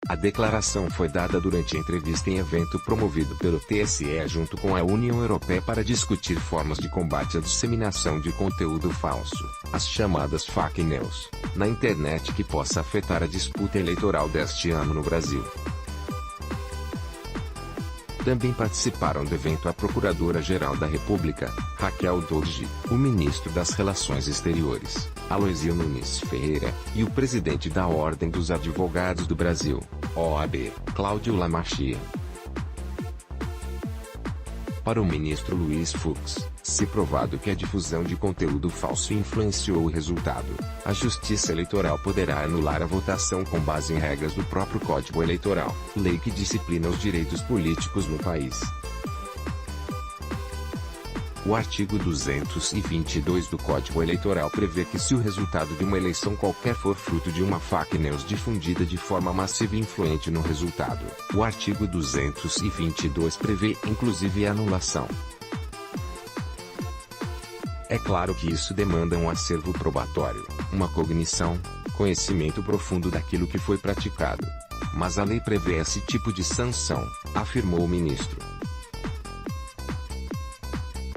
A declaração foi dada durante entrevista em evento promovido pelo TSE junto com a União Europeia para discutir formas de combate à disseminação de conteúdo falso, as chamadas fake news, na internet que possa afetar a disputa eleitoral deste ano no Brasil. Também participaram do evento a Procuradora-Geral da República, Raquel Dodge, o Ministro das Relações Exteriores, Aloysio Nunes Ferreira, e o Presidente da Ordem dos Advogados do Brasil, OAB, Cláudio Lamarchia. Para o ministro Luiz Fux, se provado que a difusão de conteúdo falso influenciou o resultado, a Justiça Eleitoral poderá anular a votação com base em regras do próprio Código Eleitoral, lei que disciplina os direitos políticos no país. O artigo 222 do Código Eleitoral prevê que se o resultado de uma eleição qualquer for fruto de uma fake news difundida de forma massiva e influente no resultado, o artigo 222 prevê inclusive a anulação. É claro que isso demanda um acervo probatório, uma cognição, conhecimento profundo daquilo que foi praticado. Mas a lei prevê esse tipo de sanção, afirmou o ministro.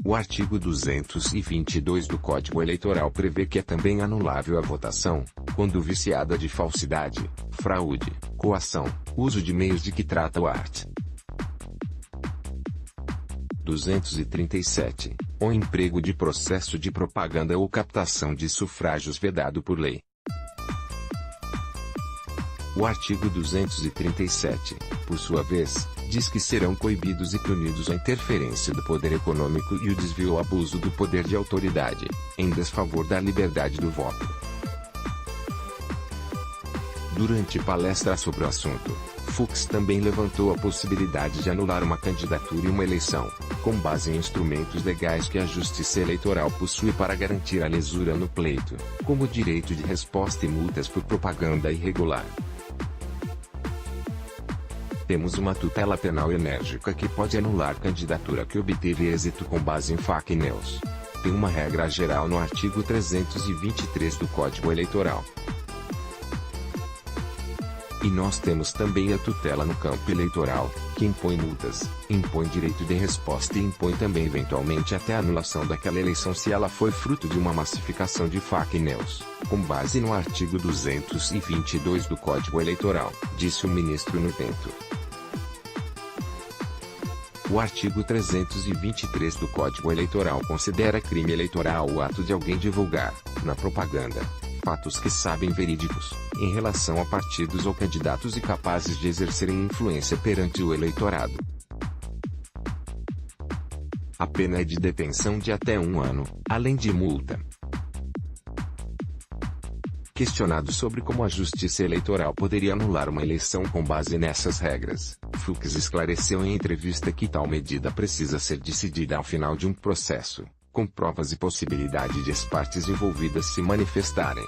O artigo 222 do Código Eleitoral prevê que é também anulável a votação, quando viciada de falsidade, fraude, coação, uso de meios de que trata o art. 237. O emprego de processo de propaganda ou captação de sufrágios vedado por lei. O artigo 237, por sua vez, diz que serão coibidos e punidos a interferência do poder econômico e o desvio ou abuso do poder de autoridade, em desfavor da liberdade do voto. Durante palestra sobre o assunto, Fux também levantou a possibilidade de anular uma candidatura e uma eleição, com base em instrumentos legais que a Justiça Eleitoral possui para garantir a lisura no pleito, como o direito de resposta e multas por propaganda irregular. Temos uma tutela penal enérgica que pode anular candidatura que obteve êxito com base em fake news. Tem uma regra geral no artigo 323 do Código Eleitoral. E nós temos também a tutela no campo eleitoral, que impõe multas, impõe direito de resposta e impõe também eventualmente até a anulação daquela eleição se ela foi fruto de uma massificação de fake news, com base no artigo 222 do Código Eleitoral, disse o ministro no evento. O artigo 323 do Código Eleitoral considera crime eleitoral o ato de alguém divulgar, na propaganda, fatos que sabem verídicos, em relação a partidos ou candidatos e capazes de exercerem influência perante o eleitorado. A pena é de detenção de até 1 ano, além de multa. Questionado sobre como a Justiça Eleitoral poderia anular uma eleição com base nessas regras, Fux esclareceu em entrevista que tal medida precisa ser decidida ao final de um processo, com provas e possibilidade de as partes envolvidas se manifestarem.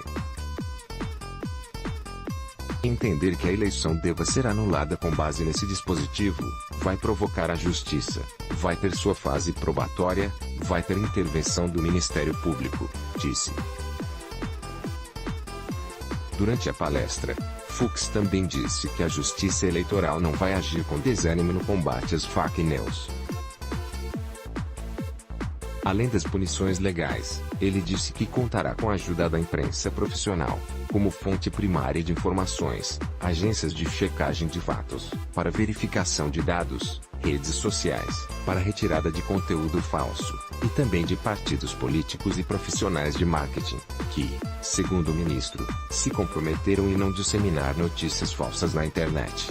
Entender que a eleição deva ser anulada com base nesse dispositivo, vai provocar a Justiça, vai ter sua fase probatória, vai ter intervenção do Ministério Público, disse. Durante a palestra, Fux também disse que a Justiça Eleitoral não vai agir com desânimo no combate às fake news. Além das punições legais, ele disse que contará com a ajuda da imprensa profissional, como fonte primária de informações, agências de checagem de fatos, para verificação de dados, redes sociais, para retirada de conteúdo falso, e também de partidos políticos e profissionais de marketing, que, segundo o ministro, se comprometeram em não disseminar notícias falsas na internet.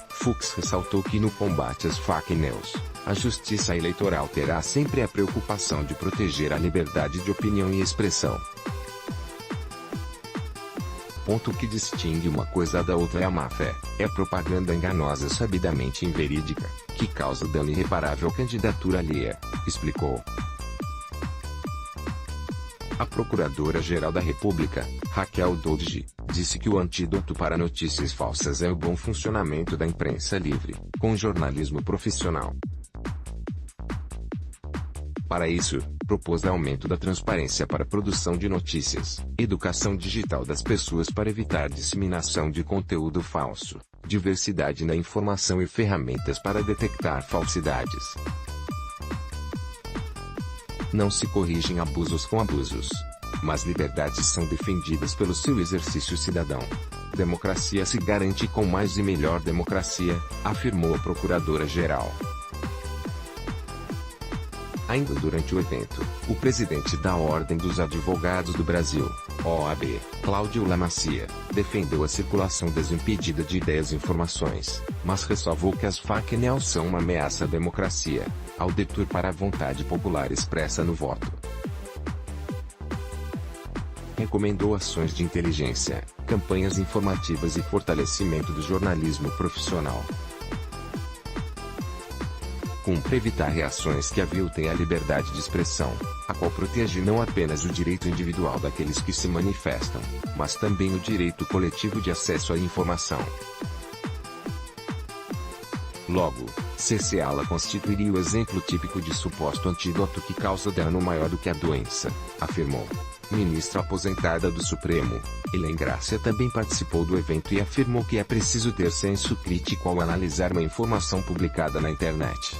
Fux ressaltou que no combate às fake news, a Justiça Eleitoral terá sempre a preocupação de proteger a liberdade de opinião e expressão. Ponto que distingue uma coisa da outra é a má-fé, é a propaganda enganosa sabidamente inverídica, que causa dano irreparável à candidatura alheia, explicou. A Procuradora-Geral da República, Raquel Dodge, disse que o antídoto para notícias falsas é o bom funcionamento da imprensa livre, com jornalismo profissional. Para isso, propôs aumento da transparência para a produção de notícias, educação digital das pessoas para evitar disseminação de conteúdo falso, diversidade na informação e ferramentas para detectar falsidades. Não se corrigem abusos com abusos, mas liberdades são defendidas pelo seu exercício cidadão. Democracia se garante com mais e melhor democracia, afirmou a Procuradora-Geral. Ainda durante o evento, o presidente da Ordem dos Advogados do Brasil, OAB, Cláudio Lamacia, defendeu a circulação desimpedida de ideias e informações, mas ressalvou que as fake news são uma ameaça à democracia, ao deturpar a vontade popular expressa no voto. Recomendou ações de inteligência, campanhas informativas e fortalecimento do jornalismo profissional. Cumpre evitar reações que aviltem a liberdade de expressão, a qual protege não apenas o direito individual daqueles que se manifestam, mas também o direito coletivo de acesso à informação. Logo, CC-ala constituiria o exemplo típico de suposto antídoto que causa dano maior do que a doença, afirmou. Ministra aposentada do Supremo, Helen Grácia também participou do evento e afirmou que é preciso ter senso crítico ao analisar uma informação publicada na internet.